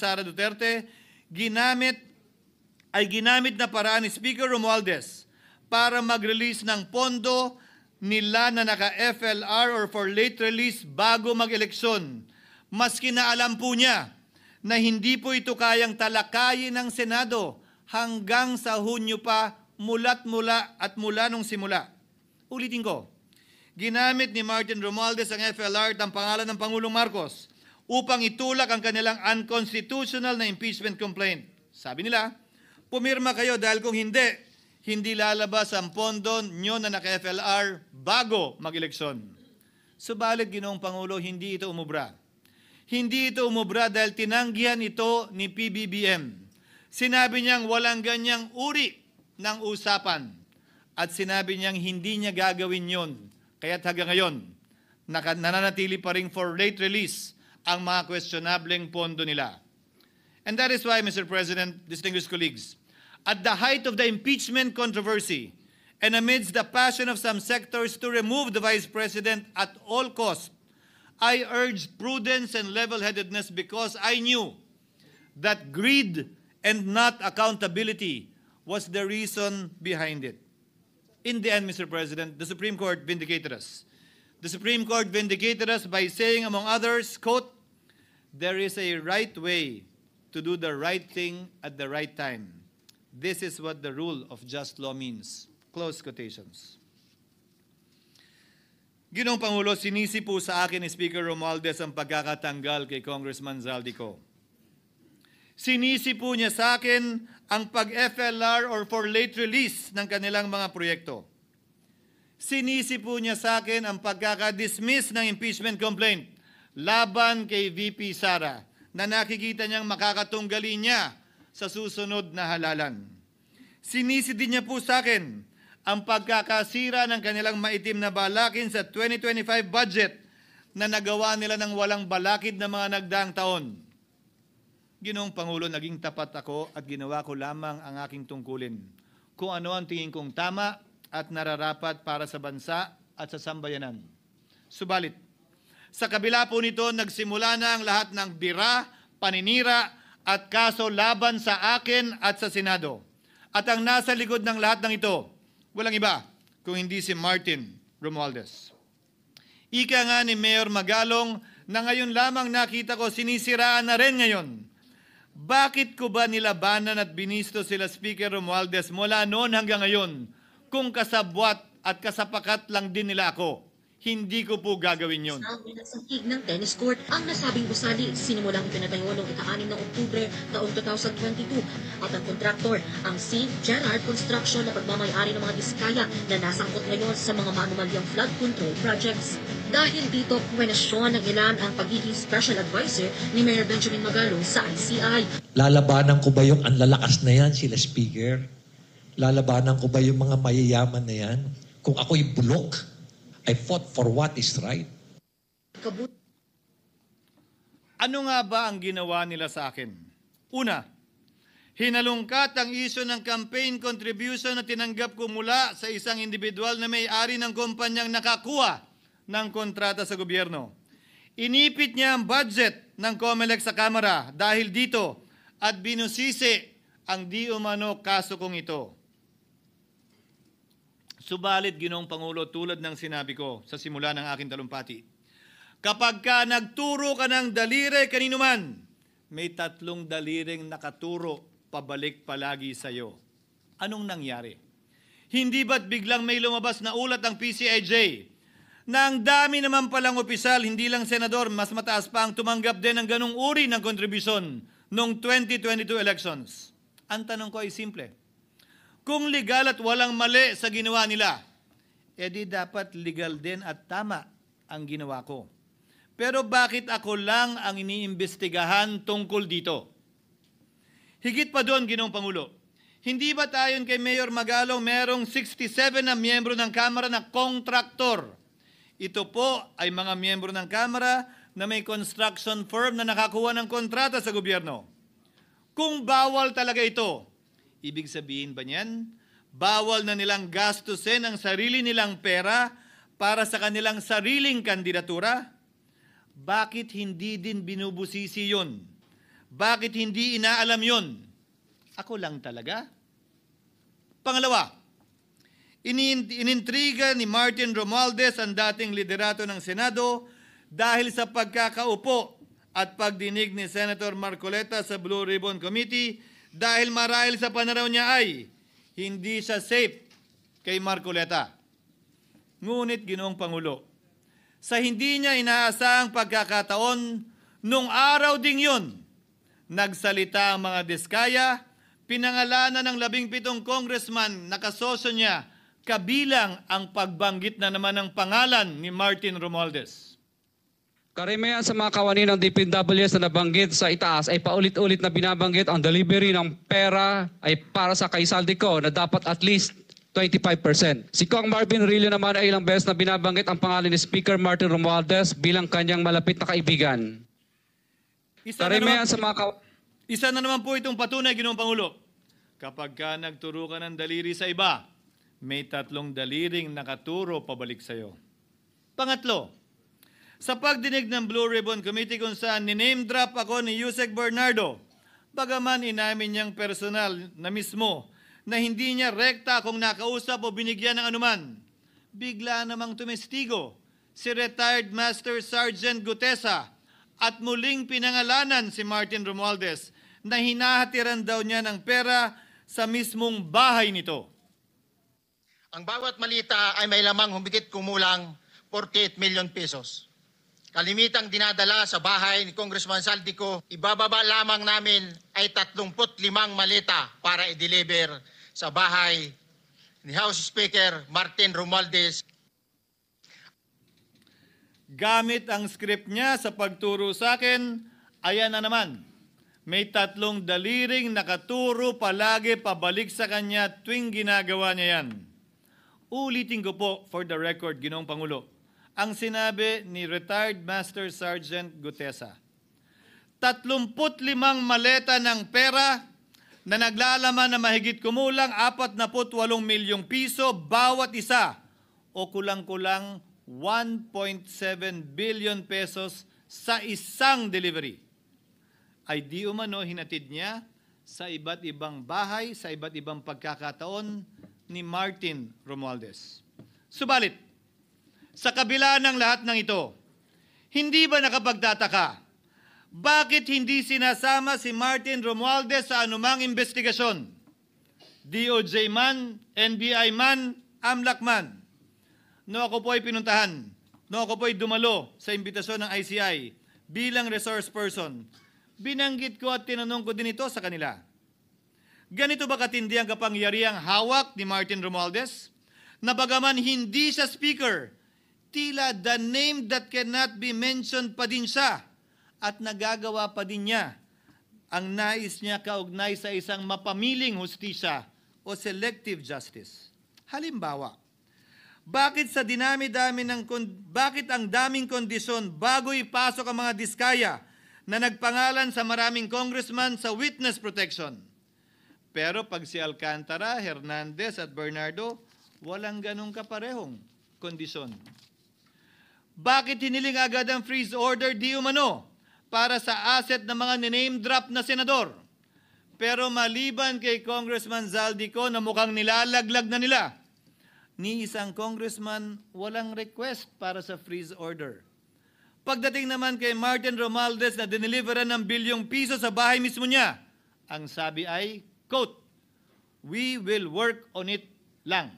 Sara Duterte, ginamit na paraan ni Speaker Romualdez para mag-release ng pondo nila na naka-FLR or for late release bago mag-eleksyon. Maski na alam po niya na hindi po ito kayang talakayin ng Senado hanggang sa Hunyo pa mula nung simula. Ulitin ko, ginamit ni Martin Romualdez ang FLR at ang pangalan ng Pangulong Marcos upang itulak ang kanilang unconstitutional na impeachment complaint. Sabi nila, pumirma kayo dahil kung hindi lalabas ang pondo nyo na naka-FLR bago mag-eleksyon. Subalit, Ginoong Pangulo, hindi ito umubra. Hindi ito umubra dahil tinanggihan ito ni PBBM. Sinabi niyang walang ganyang uri ng usapan at sinabi niyang hindi niya gagawin yon. Kaya't hanggang ngayon, nananatili pa rin for late release ang mga questionableng pondo nila. And that is why, Mr. President, distinguished colleagues, at the height of the impeachment controversy and amidst the passion of some sectors to remove the Vice President at all costs, I urged prudence and level-headedness because I knew that greed and not accountability was the reason behind it. In the end, Mr. President, the Supreme Court vindicated us. The Supreme Court vindicated us by saying, among others, quote, "There is a right way to do the right thing at the right time. This is what the rule of just law means." Close quotations. Ginoong Pangulo, sinisi po sa akin ni Speaker Romualdez ang pagkakatanggal kay Congressman Zaldico. Sinisi po niya sa akin ang pag-FLR or for late release ng kanilang mga proyekto. Sinisi po niya sa akin ang pagkakadismiss ng impeachment complaint laban kay VP Sara na nakikita niyang makakatunggali niya sa susunod na halalan. Sinisi din niya po sa akin ang pagkakasira ng kanilang maitim na balakin sa 2025 budget na nagawa nila ng walang balakid na mga nagdaang taon. Ginoong Pangulo, naging tapat ako at ginawa ko lamang ang aking tungkulin. Kung ano ang tingin kong tama at nararapat para sa bansa at sa sambayanan. Subalit, sa kabila po nito, nagsimula na ang lahat ng bira, paninira at kaso laban sa akin at sa Senado. At ang nasa likod ng lahat ng ito, walang iba kung hindi si Martin Romualdez. Ika nga ni Mayor Magalong na ngayon lamang nakita ko sinisiraan na rin ngayon. Bakit ko ba nilabanan at binisto sila Speaker Romualdez mula noon hanggang ngayon kung kasabwat at kasapakat lang din nila ako? Hindi ko po gagawin yun. Sa sahig ng tennis court, ang nasabing gusali sinimulang ipinatayo noong ika-6 ng Oktubre taong 2022 at ang kontraktor, ang St. Gerard Construction na pagmamayari ng mga diskaya na nasangkot ngayon sa mga maanumalyang flood control projects. Dahil dito, kwenasyon ng ilan ang pagiging special advisor ni Mayor Benjamin Magalong sa ICI. Lalabanan ko ba yung anlalakas na yan, sila Speaker? Lalabanan ko ba yung mga mayayaman na yan? Kung ako'y bulok, I fought for what is right. Ano nga ba ang ginawa nila sa akin? Una, hinalungkat ang isyu ng campaign contribution na tinanggap ko mula sa isang individual na may-ari ng kumpanyang nakakuha ng kontrata sa gobyerno. Inipit niya ang budget ng COMELEC sa Kamara dahil dito at binusisi ang di umano kaso kong ito. Subalit, Ginoong Pangulo, tulad ng sinabi ko sa simula ng aking talumpati, kapag ka nagturo ka ng daliri kanino man, may 3 daliring nakaturo pabalik palagi sa iyo. Anong nangyari? Hindi ba't biglang may lumabas na ulat ng PCIJ na ang dami naman palang opisyal, hindi lang senador, mas mataas pa ang tumanggap din ng ganung uri ng kontribusyon noong 2022 elections? Ang tanong ko ay simple. Kung legal at walang mali sa ginawa nila, edi dapat legal din at tama ang ginawa ko. Pero bakit ako lang ang iniimbestigahan tungkol dito? Higit pa doon, Ginoong Pangulo, hindi ba tayon kay Mayor Magalong merong 67 na miyembro ng Kamara na kontraktor? Ito po ay mga miyembro ng Kamara na may construction firm na nakakuha ng kontrata sa gobyerno. Kung bawal talaga ito, ibig sabihin ba niyan, bawal na nilang gastusin ang sarili nilang pera para sa kanilang sariling kandidatura? Bakit hindi din binubusisi yun? Bakit hindi inaalam yon? Ako lang talaga? Pangalawa, inintriga ni Martin Romualdez ang dating liderato ng Senado dahil sa pagkakaupo at pagdinig ni Senator Marcoleta sa Blue Ribbon Committee dahil marahil sa pananaw niya ay hindi siya safe kay Marcoleta. Ngunit, Ginoong Pangulo, sa hindi niya inaasahang pagkakataon, nung araw ding yun, nagsalita ang mga diskaya, pinangalanan ng 17 congressman na kasosyo niya, kabilang ang pagbanggit na naman ng pangalan ni Martin Romualdez. Karamihan sa mga kawani ng DPWH na nabanggit sa itaas ay paulit-ulit na binabanggit ang delivery ng pera ay para sa kay Saldico na dapat at least 25%. Si Kong Marvin Rillo naman ay ilang beses na binabanggit ang pangalan ni Speaker Martin Romualdez bilang kanyang malapit na kaibigan. Isa na naman po itong patunay, Ginoong Pangulo. Kapag ka nagturo ka ng daliri sa iba, may 3 daliring nakaturo pabalik sa iyo. Pangatlo, sa pagdinig ng Blue Ribbon Committee kung saan niname drop ako ni Yusek Bernardo, bagaman inamin niyang personal na mismo na hindi niya rekta kung nakausap o binigyan ng anuman, bigla namang tumestigo si retired Master Sergeant Gutesa at muling pinangalanan si Martin Romualdez na hinahatiran daw niya ng pera sa mismong bahay nito. Ang bawat malita ay may lamang humigit kumulang 48 million pesos. Kalimitang dinadala sa bahay ni Congressman Saldico, ibababa lamang namin ay 35 malita para i-deliver sa bahay ni House Speaker Martin Romualdez. Gamit ang script niya sa pagturo sa akin, ayan na naman. May 3 daliring nakaturo palagi pabalik sa kanya tuwing ginagawa niya yan. Ulitin ko po for the record, Ginoong Pangulo, ang sinabi ni retired Master Sergeant Gutesa. 35 maleta ng pera na naglalaman na mahigit kumulang 48 milyong piso bawat isa o kulang-kulang 1.7 billion pesos sa isang delivery. Ay di umano hinatid niya sa iba't ibang bahay, sa iba't ibang pagkakataon ni Martin Romualdez. Subalit, sa kabila ng lahat ng ito, hindi ba nakapagtataka? Bakit hindi sinasama si Martin Romualdez sa anumang investigasyon? DOJ man, NBI man, AMLAC man. No ako po ay pinuntahan, no ako po ay dumalo sa imbitasyon ng ICI bilang resource person, binanggit ko at tinanong ko din ito sa kanila. Ganito ba katindi ang kapangyarihang hawak ni Martin Romualdez? Na bagaman hindi siya speaker, tila the name that cannot be mentioned pa din siya at nagagawa pa din niya ang nais niya kaugnay sa isang mapamiling hustisya o selective justice. Halimbawa, bakit ang daming kondisyon bago ipasok ang mga diskaya na nagpangalan sa maraming congressman sa witness protection? Pero pag si Alcantara, Hernandez at Bernardo, walang ganong kaparehong kondisyon. Bakit hiniling agad ang freeze order di umano para sa asset ng mga name drop na senador? Pero maliban kay Congressman Zaldico na mukhang nilalaglag na nila, ni isang congressman walang request para sa freeze order. Pagdating naman kay Martin Romualdez na dineliveran ng bilyong piso sa bahay mismo niya, ang sabi ay, quote, "We will work on it lang."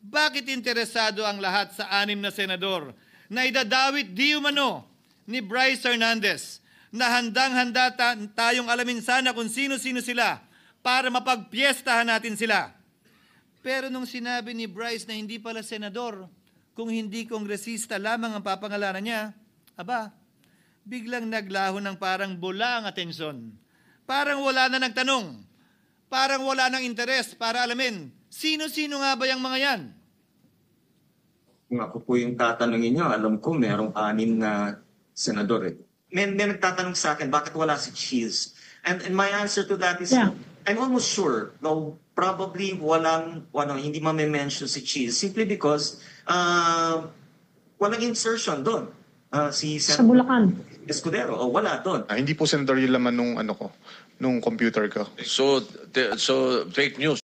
Bakit interesado ang lahat sa 6 na senador na idadawit di umano ni Bryce Hernandez na handang-handa tayong alamin sana kung sino-sino sila para mapagpiestahan natin sila? Pero nung sinabi ni Bryce na hindi pala senador, kung hindi kongresista lamang ang papangalanan niya, aba, biglang naglaho ng parang bula ang atensyon. Parang wala na nagtanong. Parang wala nang interes para alamin, sino-sino nga ba yung mga yan? Kung ako po yung tatanungin nyo, alam ko merong 6 na senador eh. May nagtatanong sa akin, bakit wala si Cheese? And my answer to that is, I'm almost sure, though probably hindi mame-mention si Cheese simply because walang insertion doon. si Sa Senator Bulacan. Escudero. O wala doon. Hindi po, Senator, yung laman nung computer ko. So fake news.